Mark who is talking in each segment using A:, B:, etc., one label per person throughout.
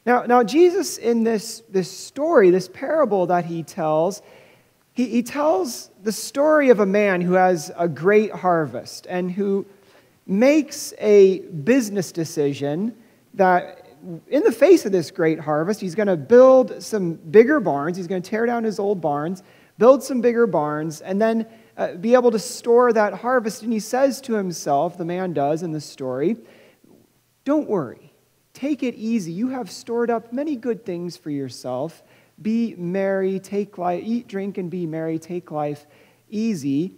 A: Now Jesus, in this story, this parable that he tells, he tells the story of a man who has a great harvest and who makes a business decision that in the face of this great harvest, he's going to build some bigger barns. He's going to tear down his old barns, build some bigger barns, and then be able to store that harvest. And he says to himself, the man does in the story, don't worry. Take it easy. You have stored up many good things for yourself. Be merry, take life, eat, drink, and be merry, take life easy.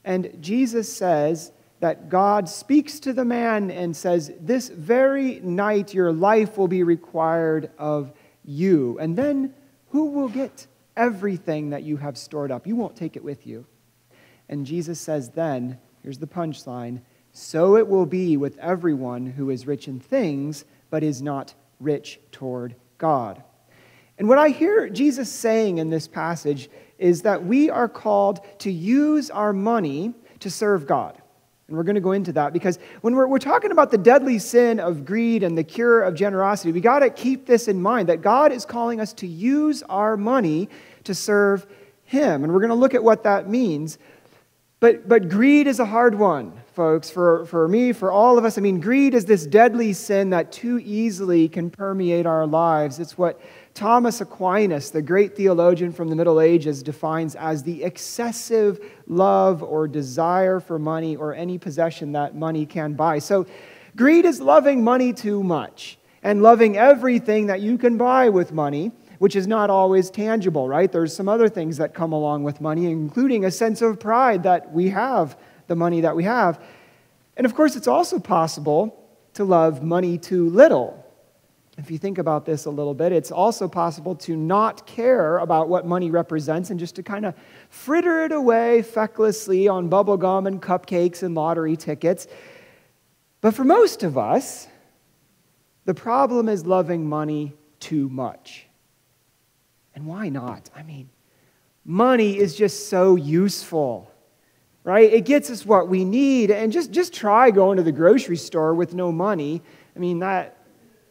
A: And Jesus says that God speaks to the man and says, this very night your life will be required of you. And then who will get everything that you have stored up? You won't take it with you. And Jesus says then, here's the punchline, so it will be with everyone who is rich in things, but is not rich toward God. And what I hear Jesus saying in this passage is that we are called to use our money to serve God. And we're going to go into that because when we're talking about the deadly sin of greed and the cure of generosity, we got to keep this in mind, that God is calling us to use our money to serve Him. And we're going to look at what that means. But greed is a hard one, folks, for me, for all of us. I mean, greed is this deadly sin that too easily can permeate our lives. It's what Thomas Aquinas, the great theologian from the Middle Ages, defines as the excessive love or desire for money or any possession that money can buy. So greed is loving money too much and loving everything that you can buy with money, which is not always tangible, right? There's some other things that come along with money, including a sense of pride that we have the money that we have. And of course, it's also possible to love money too little. If you think about this a little bit, it's also possible to not care about what money represents and just to kind of fritter it away fecklessly on bubble gum and cupcakes and lottery tickets. But for most of us, the problem is loving money too much. And why not? I mean, money is just so useful, right? It gets us what we need. And just try going to the grocery store with no money. I mean, that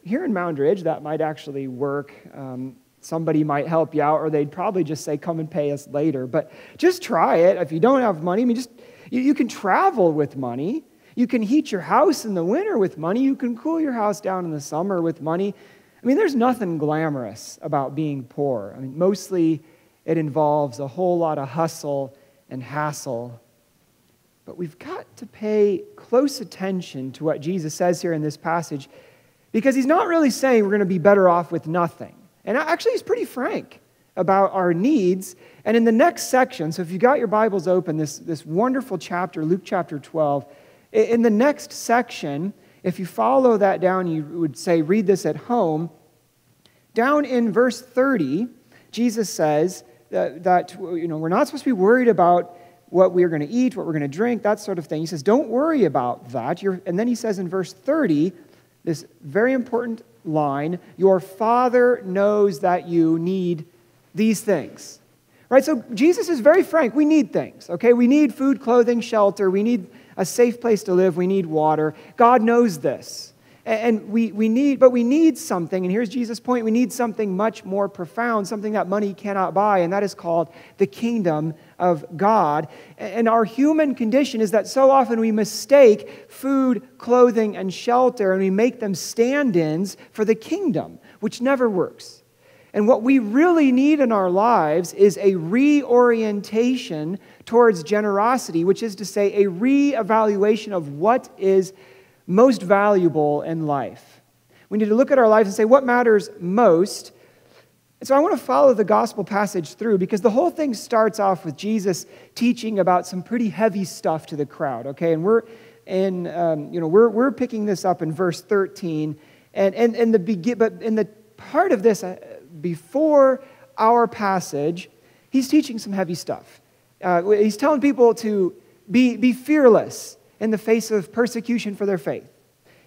A: here in Mound Ridge, that might actually work. Somebody might help you out, or they'd probably just say, come and pay us later. But just try it. If you don't have money, I mean, you can travel with money. You can heat your house in the winter with money. You can cool your house down in the summer with money. I mean, there's nothing glamorous about being poor. I mean, mostly it involves a whole lot of hustle and hassle. But we've got to pay close attention to what Jesus says here in this passage, because he's not really saying we're going to be better off with nothing. And actually, he's pretty frank about our needs. And in the next section, so if you got your Bibles open, this wonderful chapter, Luke chapter 12, in the next section, if you follow that down, you would say, read this at home. Down in verse 30, Jesus says that we're not supposed to be worried about what we're going to eat, what we're going to drink, that sort of thing. He says, don't worry about that. And then he says in verse 30, this very important line, your Father knows that you need these things. Right? So Jesus is very frank. We need things, okay? We need food, clothing, shelter. We need a safe place to live. We need water. God knows this. And we need something, and here's Jesus' point, we need something much more profound, something that money cannot buy, and that is called the kingdom of God. And our human condition is that so often we mistake food, clothing, and shelter, and we make them stand-ins for the kingdom, which never works. And what we really need in our lives is a reorientation towards generosity, which is to say a reevaluation of what is most valuable in life. We need to look at our lives and say, what matters most? And so I want to follow the gospel passage through, because the whole thing starts off with Jesus teaching about some pretty heavy stuff to the crowd, okay? And we're picking this up in verse 13, but in the part of this before our passage, he's teaching some heavy stuff. He's telling people to be fearless in the face of persecution for their faith.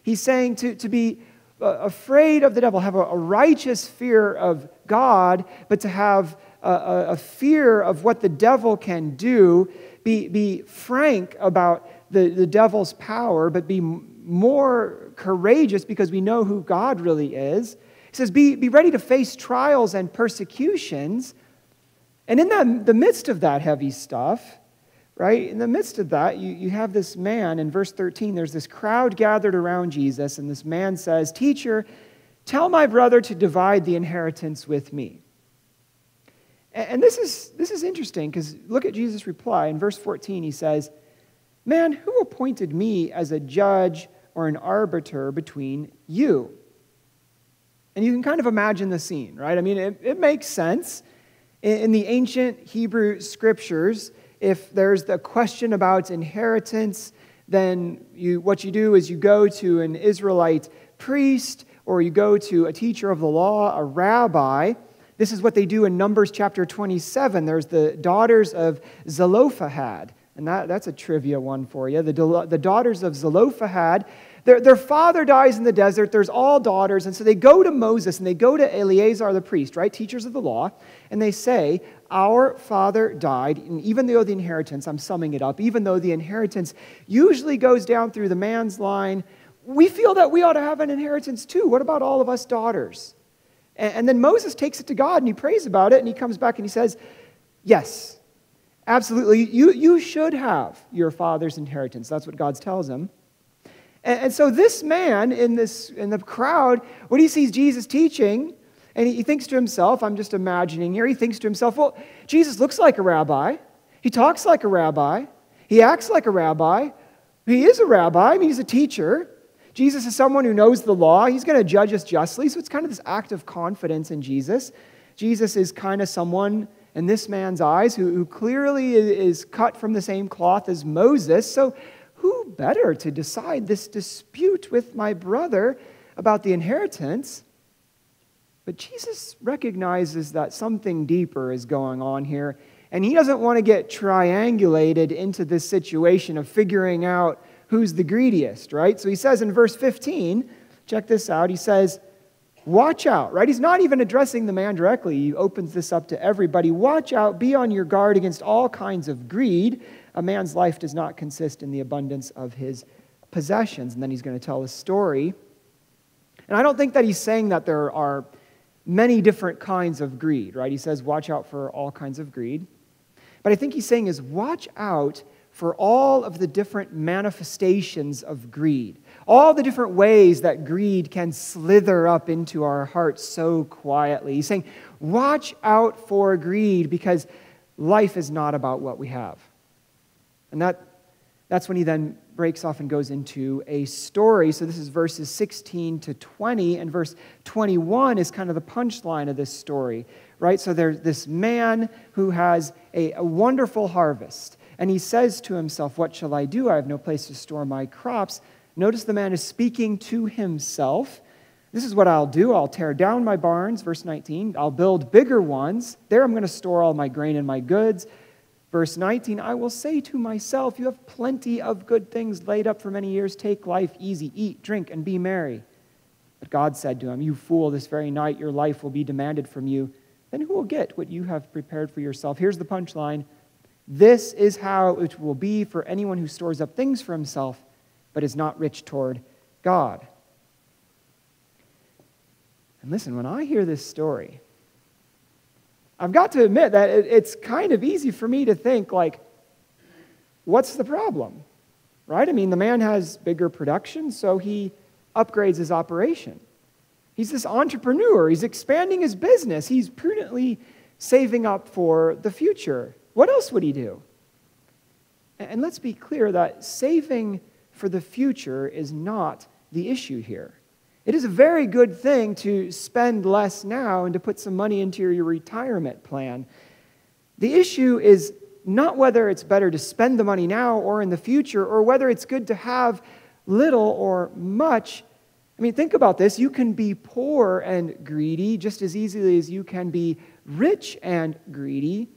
A: He's saying to be afraid of the devil, have a righteous fear of God, but to have a fear of what the devil can do, be frank about the devil's power, but be more courageous because we know who God really is. He says, be ready to face trials and persecutions. And in the midst of that heavy stuff, right, in the midst of that, you have this man, in verse 13, there's this crowd gathered around Jesus, and this man says, "Teacher, tell my brother to divide the inheritance with me." And this is interesting, because look at Jesus' reply. In verse 14, he says, "Man, who appointed me as a judge or an arbiter between you?" And you can kind of imagine the scene, right? I mean, it makes sense. In the ancient Hebrew scriptures, if there's the question about inheritance, then what you do is you go to an Israelite priest, or you go to a teacher of the law, a rabbi. This is what they do in Numbers chapter 27. There's the daughters of Zelophehad. And that's a trivia one for you. The daughters of Zelophehad, their father dies in the desert. There's all daughters. And so they go to Moses and they go to Eleazar the priest, right, teachers of the law, and they say, "Our father died, and even though the inheritance," I'm summing it up, even though the inheritance usually goes down through the man's line, we feel that we ought to have an inheritance too. What about all of us daughters? And then Moses takes it to God and he prays about it, and he comes back and he says, "Yes, absolutely, you should have your father's inheritance." That's what God tells him. And so this man in the crowd, when he sees Jesus teaching, and he thinks to himself, I'm just imagining here, he thinks to himself, well, Jesus looks like a rabbi. He talks like a rabbi. He acts like a rabbi. He is a rabbi. I mean, he's a teacher. Jesus is someone who knows the law. He's going to judge us justly. So it's kind of this act of confidence in Jesus. Jesus is kind of someone in this man's eyes who clearly is cut from the same cloth as Moses. So who better to decide this dispute with my brother about the inheritance? But Jesus recognizes that something deeper is going on here, and he doesn't want to get triangulated into this situation of figuring out who's the greediest, right? So he says in verse 15, check this out, he says, "Watch out," right? He's not even addressing the man directly. He opens this up to everybody. "Watch out, be on your guard against all kinds of greed. A man's life does not consist in the abundance of his possessions." And then he's going to tell a story. And I don't think that he's saying that there are many different kinds of greed, right? He says, watch out for all kinds of greed. But I think he's saying is watch out for all of the different manifestations of greed, all the different ways that greed can slither up into our hearts so quietly. He's saying, watch out for greed, because life is not about what we have. And that's when he then breaks off and goes into a story. So this is verses 16 to 20, and verse 21 is kind of the punchline of this story, right? So there's this man who has a wonderful harvest, and he says to himself, "What shall I do? I have no place to store my crops." Notice the man is speaking to himself. "This is what I'll do. I'll tear down my barns," verse 19. "I'll build bigger ones. There I'm going to store all my grain and my goods." Verse 19, "I will say to myself, you have plenty of good things laid up for many years. Take life easy, eat, drink, and be merry." But God said to him, "You fool, this very night your life will be demanded from you. Then who will get what you have prepared for yourself?" Here's the punchline. "This is how it will be for anyone who stores up things for himself, but is not rich toward God." And listen, when I hear this story, I've got to admit that it's kind of easy for me to think, like, what's the problem? Right? I mean, the man has bigger production, so he upgrades his operation. He's this entrepreneur. He's expanding his business. He's prudently saving up for the future. What else would he do? And let's be clear that saving for the future is not the issue here. It is a very good thing to spend less now and to put some money into your retirement plan. The issue is not whether it's better to spend the money now or in the future, or whether it's good to have little or much. I mean, think about this. You can be poor and greedy just as easily as you can be rich and greedy.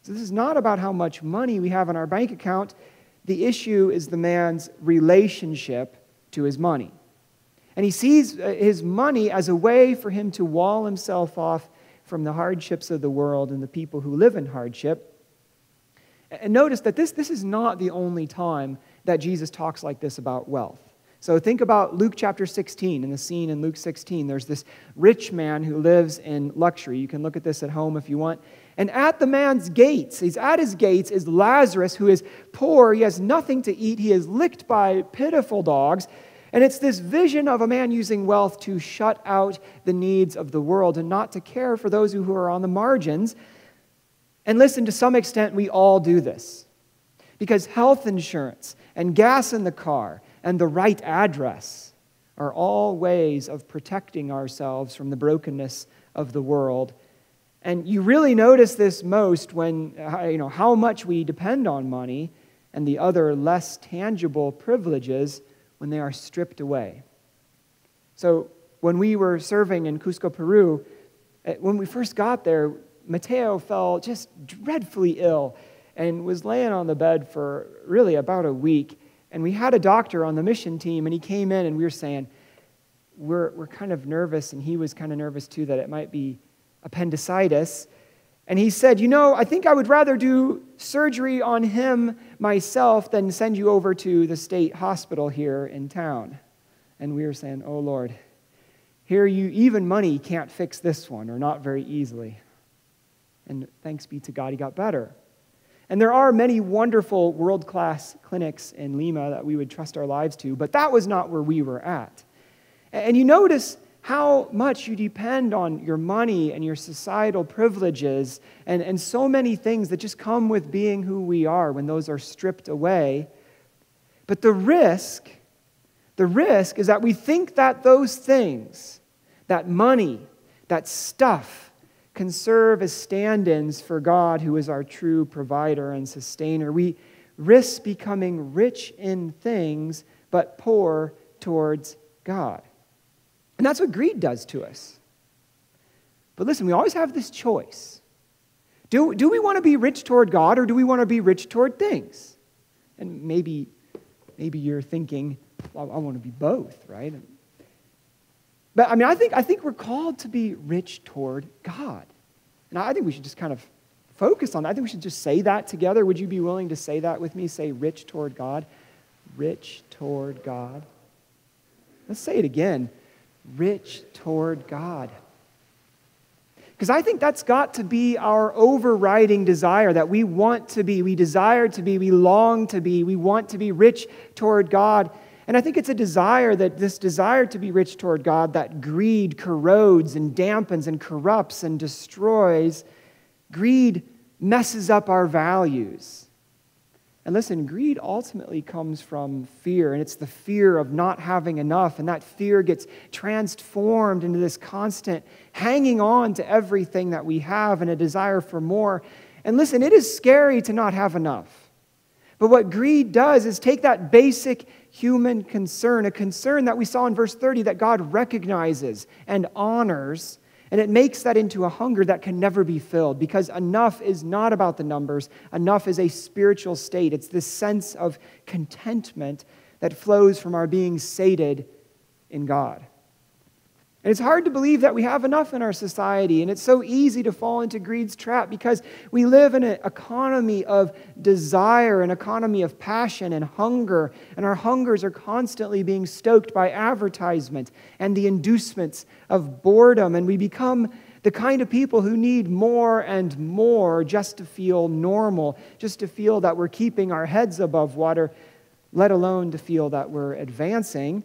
A: So this is not about how much money we have in our bank account. The issue is the man's relationship to his money. And he sees his money as a way for him to wall himself off from the hardships of the world and the people who live in hardship. And notice that this is not the only time that Jesus talks like this about wealth. So think about Luke chapter 16 and the scene in Luke 16. There's this rich man who lives in luxury. You can look at this at home if you want. And at the man's gates, he's at his gates, is Lazarus, who is poor. He has nothing to eat. He is licked by pitiful dogs. And it's this vision of a man using wealth to shut out the needs of the world and not to care for those who are on the margins. And listen, to some extent, we all do this. Because health insurance and gas in the car and the right address are all ways of protecting ourselves from the brokenness of the world. And you really notice this most when, how much we depend on money and the other less tangible privileges when they are stripped away. So when we were serving in Cusco, Peru, when we first got there, Matteo fell just dreadfully ill and was laying on the bed for really about a week. And we had a doctor on the mission team, and he came in, and we were saying, we're kind of nervous, and he was kind of nervous too, that it might be appendicitis. And he said, I think I would rather do surgery on him myself than send you over to the state hospital here in town. And we were saying, oh Lord, even money can't fix this one, or not very easily. And thanks be to God, he got better. And there are many wonderful world-class clinics in Lima that we would trust our lives to, but that was not where we were at. And you notice how much you depend on your money and your societal privileges and so many things that just come with being who we are when those are stripped away. But the risk is that we think that those things, that money, that stuff, can serve as stand-ins for God, who is our true provider and sustainer. We risk becoming rich in things, but poor towards God. And that's what greed does to us. But listen, we always have this choice. Do we want to be rich toward God, or do we want to be rich toward things? And maybe you're thinking, well, I want to be both, right? But I think we're called to be rich toward God. And I think we should just kind of focus on that. I think we should just say that together. Would you be willing to say that with me? Say rich toward God. Rich toward God. Let's say it again. Rich toward God. Because I think that's got to be our overriding desire, that we want to be, we desire to be, we long to be, we want to be rich toward God. And I think it's a desire, that this desire to be rich toward God, that greed corrodes and dampens and corrupts and destroys. Greed messes up our values. And listen, greed ultimately comes from fear, and it's the fear of not having enough, and that fear gets transformed into this constant hanging on to everything that we have and a desire for more. And listen, it is scary to not have enough. But what greed does is take that basic human concern, a concern that we saw in verse 30 that God recognizes and honors, and it makes that into a hunger that can never be filled, because enough is not about the numbers. Enough is a spiritual state. It's this sense of contentment that flows from our being sated in God. And it's hard to believe that we have enough in our society, and it's so easy to fall into greed's trap because we live in an economy of desire, an economy of passion and hunger, and our hungers are constantly being stoked by advertisement and the inducements of boredom, and we become the kind of people who need more and more just to feel normal, just to feel that we're keeping our heads above water, let alone to feel that we're advancing.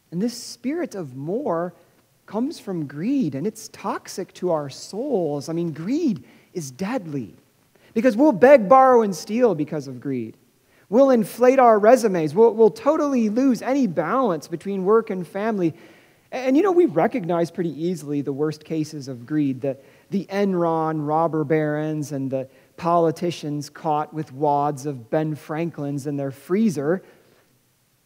A: And this spirit of more comes from greed, and it's toxic to our souls. I mean, greed is deadly because we'll beg, borrow, and steal because of greed. We'll inflate our resumes. We'll totally lose any balance between work and family. And we recognize pretty easily the worst cases of greed, the Enron robber barons and the politicians caught with wads of Ben Franklins in their freezer.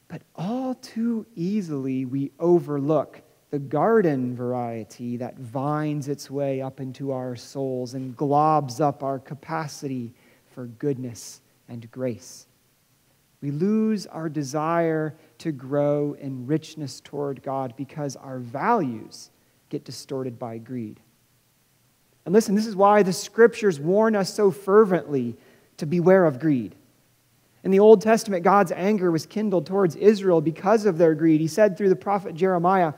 A: But all too easily, we overlook the garden variety that vines its way up into our souls and globs up our capacity for goodness and grace. We lose our desire to grow in richness toward God because our values get distorted by greed. And listen, this is why the Scriptures warn us so fervently to beware of greed. In the Old Testament, God's anger was kindled towards Israel because of their greed. He said through the prophet Jeremiah,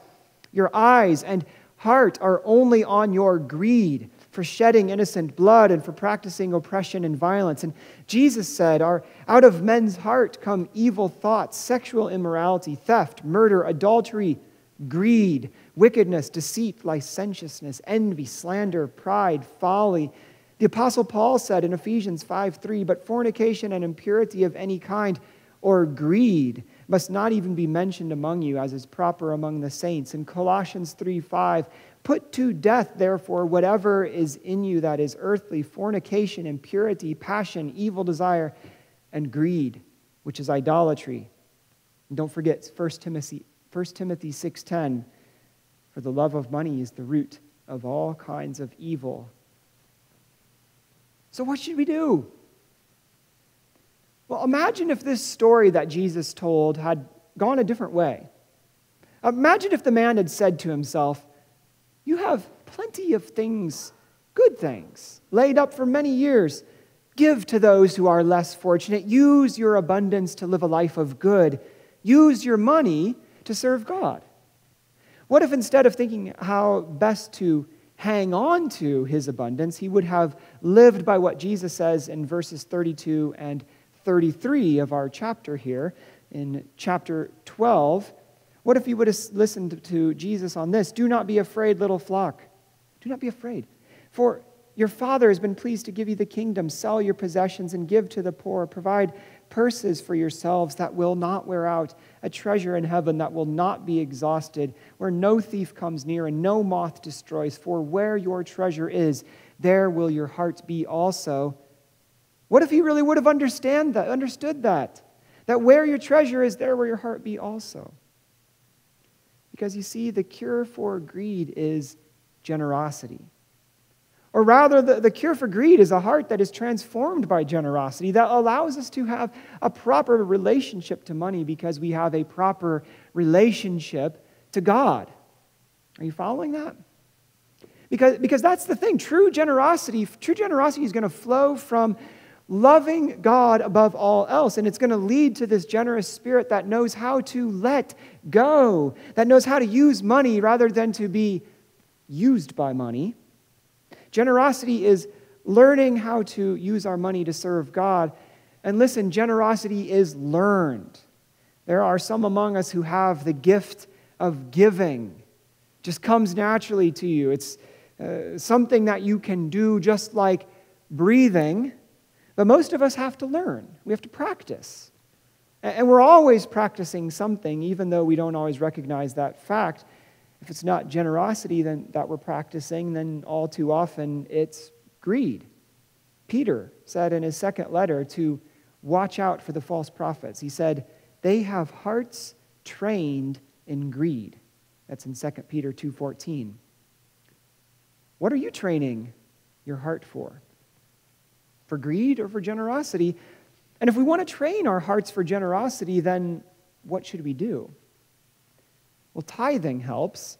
A: "Your eyes and heart are only on your greed, for shedding innocent blood and for practicing oppression and violence." And Jesus said, "Out of men's heart come evil thoughts, sexual immorality, theft, murder, adultery, greed, wickedness, deceit, licentiousness, envy, slander, pride, folly." The Apostle Paul said in Ephesians 5:3, "But fornication and impurity of any kind or greed must not even be mentioned among you, as is proper among the saints." In Colossians 3:5, "Put to death, therefore, whatever is in you that is earthly, fornication, impurity, passion, evil desire, and greed, which is idolatry." And don't forget 1 Timothy 6:10, "For the love of money is the root of all kinds of evil." So what should we do? Well, imagine if this story that Jesus told had gone a different way. Imagine if the man had said to himself, "You have plenty of things, good things, laid up for many years. Give to those who are less fortunate. Use your abundance to live a life of good. Use your money to serve God." What if instead of thinking how best to hang on to his abundance, he would have lived by what Jesus says in verses 32 and 33 of our chapter here, in chapter 12. What if he would have listened to Jesus on this? "Do not be afraid, little flock. Do not be afraid. For your Father has been pleased to give you the kingdom. Sell your possessions and give to the poor. Provide purses for yourselves that will not wear out, a treasure in heaven that will not be exhausted, where no thief comes near and no moth destroys. For where your treasure is, there will your heart be also." What if he really would have understood that? That where your treasure is, there will your heart be also. Because you see, the cure for greed is generosity. Or rather, the cure for greed is a heart that is transformed by generosity, that allows us to have a proper relationship to money because we have a proper relationship to God. Are you following that? Because that's the thing. True generosity is going to flow from loving God above all else, and it's going to lead to this generous spirit that knows how to let go, that knows how to use money rather than to be used by money. Generosity is learning how to use our money to serve God. And listen, generosity is learned. There are some among us who have the gift of giving. Just comes naturally to you. It's something that you can do just like breathing. But most of us have to learn. We have to practice. And we're always practicing something, even though we don't always recognize that fact. If it's not generosity that we're practicing, then all too often it's greed. Peter said in his second letter to watch out for the false prophets. He said, "They have hearts trained in greed." That's in 2 Peter 2:14. What are you training your heart for? For greed or for generosity? And if we want to train our hearts for generosity, then what should we do? Well, tithing helps.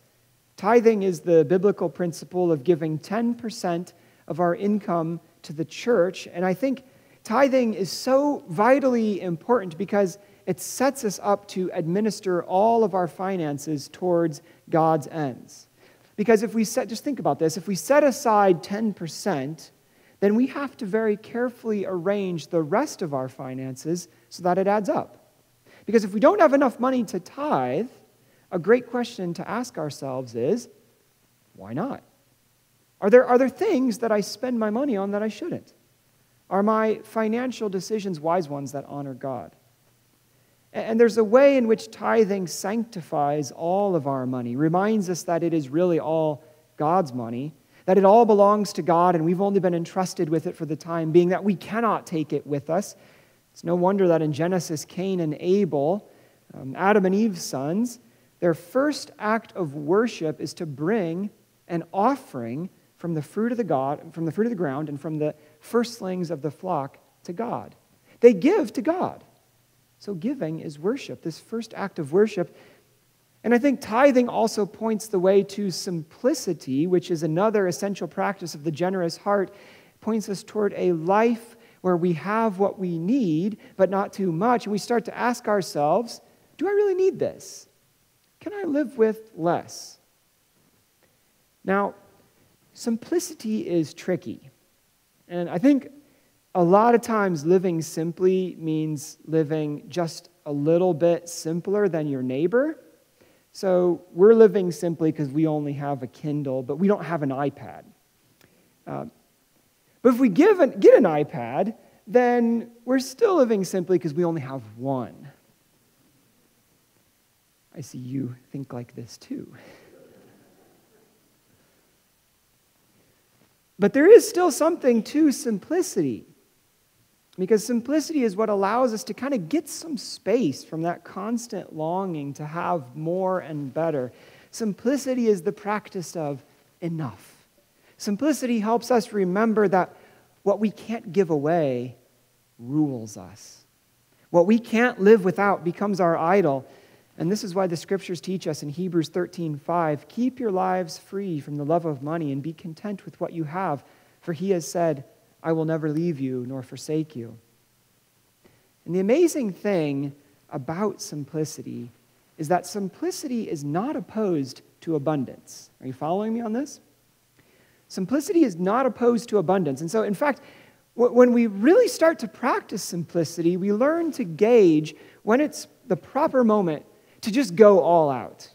A: Tithing is the biblical principle of giving 10% of our income to the church. And I think tithing is so vitally important because it sets us up to administer all of our finances towards God's ends. Because just think about this, if we set aside 10%, then we have to very carefully arrange the rest of our finances so that it adds up. Because if we don't have enough money to tithe, a great question to ask ourselves is, why not? Are there things that I spend my money on that I shouldn't? Are my financial decisions wise ones that honor God? And there's a way in which tithing sanctifies all of our money, reminds us that it is really all God's money, that it all belongs to God and we've only been entrusted with it for the time being, that we cannot take it with us. It's no wonder that in Genesis, Cain and Abel, Adam and Eve's sons, their first act of worship is to bring an offering from the fruit of the ground and from the firstlings of the flock to God. They give to God. So giving is worship, this first act of worship. And I think tithing also points the way to simplicity, which is another essential practice of the generous heart. It points us toward a life where we have what we need, but not too much, and we start to ask ourselves, do I really need this? Can I live with less? Now, simplicity is tricky. And I think a lot of times living simply means living just a little bit simpler than your neighbor. So we're living simply because we only have a Kindle, but we don't have an iPad. But if we get an iPad, then we're still living simply because we only have one. I see you think like this too. But there is still something to simplicity, because simplicity is what allows us to kind of get some space from that constant longing to have more and better. Simplicity is the practice of enough. Simplicity helps us remember that what we can't give away rules us. What we can't live without becomes our idol. And this is why the scriptures teach us in Hebrews 13:5, keep your lives free from the love of money and be content with what you have, for he has said, I will never leave you nor forsake you. And the amazing thing about simplicity is that simplicity is not opposed to abundance. Are you following me on this? Simplicity is not opposed to abundance. And so, in fact, when we really start to practice simplicity, we learn to gauge when it's the proper moment to just go all out,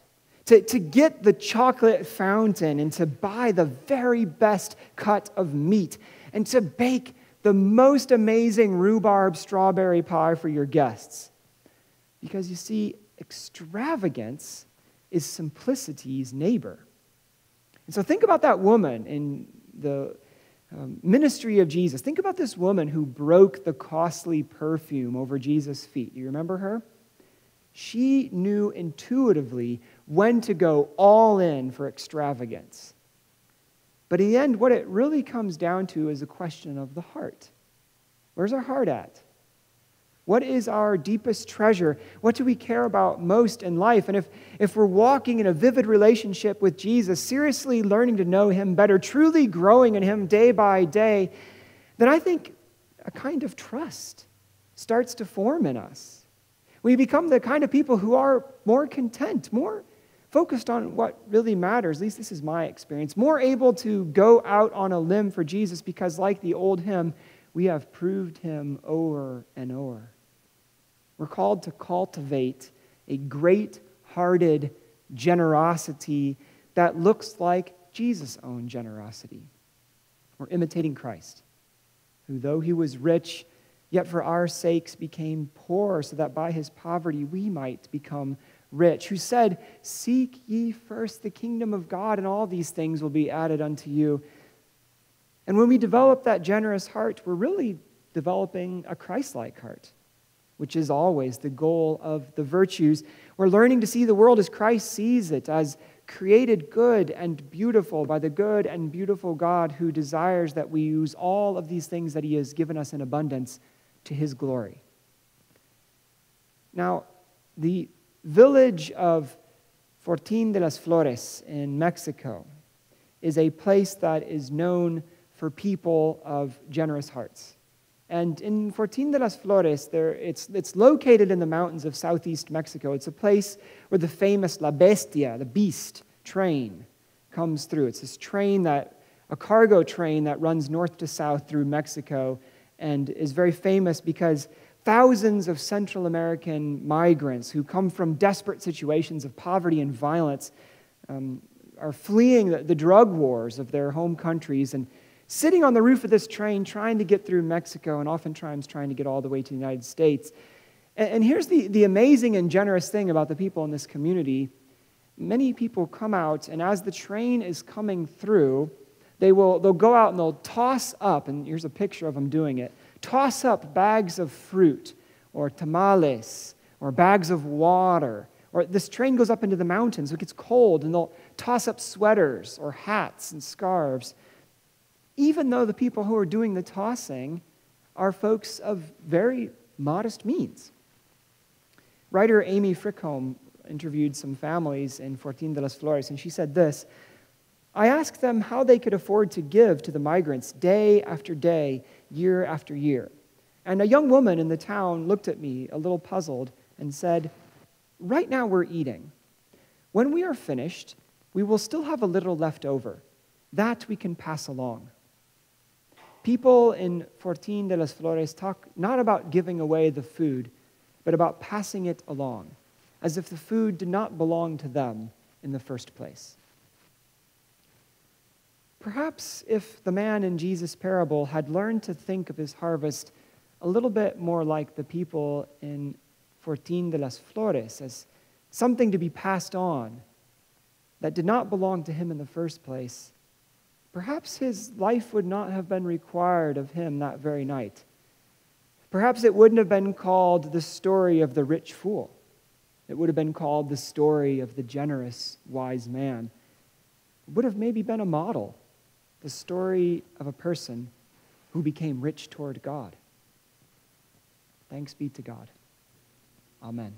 A: to get the chocolate fountain and to buy the very best cut of meat and to bake the most amazing rhubarb strawberry pie for your guests. Because you see, extravagance is simplicity's neighbor. And so think about that woman in the ministry of Jesus. Think about this woman who broke the costly perfume over Jesus' feet. Do you remember her? She knew intuitively when to go all in for extravagance. But in the end, what it really comes down to is a question of the heart. Where's our heart at? What is our deepest treasure? What do we care about most in life? And if we're walking in a vivid relationship with Jesus, seriously learning to know him better, truly growing in him day by day, then I think a kind of trust starts to form in us. We become the kind of people who are more content, more focused on what really matters. At least this is my experience. More able to go out on a limb for Jesus because, like the old hymn, we have proved him over and over. We're called to cultivate a great-hearted generosity that looks like Jesus' own generosity. We're imitating Christ, who, though he was rich, yet for our sakes became poor, so that by his poverty we might become rich, who said, seek ye first the kingdom of God, and all these things will be added unto you. And when we develop that generous heart, we're really developing a Christlike heart, which is always the goal of the virtues. We're learning to see the world as Christ sees it, as created good and beautiful by the good and beautiful God who desires that we use all of these things that he has given us in abundance to his glory. Now, the village of Fortín de las Flores in Mexico is a place that is known for people of generous hearts. And in Fortín de las Flores, it's located in the mountains of southeast Mexico. It's a place where the famous La Bestia, the beast train, comes through. It's this train a cargo train that runs north to south through Mexico and is very famous because thousands of Central American migrants who come from desperate situations of poverty and violence are fleeing the drug wars of their home countries and sitting on the roof of this train trying to get through Mexico and oftentimes trying to get all the way to the United States. And here's the amazing and generous thing about the people in this community. Many people come out, and as the train is coming through, they'll go out and they'll toss up, and here's a picture of them doing it, toss up bags of fruit or tamales or bags of water. Or this train goes up into the mountains, so it gets cold, and they'll toss up sweaters or hats and scarves, even though the people who are doing the tossing are folks of very modest means. Writer Amy Frickholm interviewed some families in Fortín de las Flores, and she said this, I asked them how they could afford to give to the migrants day after day, year after year. And a young woman in the town looked at me, a little puzzled, and said, "Right now we're eating. When we are finished, we will still have a little left over. That we can pass along." People in Fortín de las Flores talk not about giving away the food, but about passing it along, as if the food did not belong to them in the first place. Perhaps if the man in Jesus' parable had learned to think of his harvest a little bit more like the people in Fortín de las Flores, as something to be passed on that did not belong to him in the first place, perhaps his life would not have been required of him that very night. Perhaps it wouldn't have been called the story of the rich fool. It would have been called the story of the generous, wise man. It would have maybe been a model, the story of a person who became rich toward God. Thanks be to God. Amen.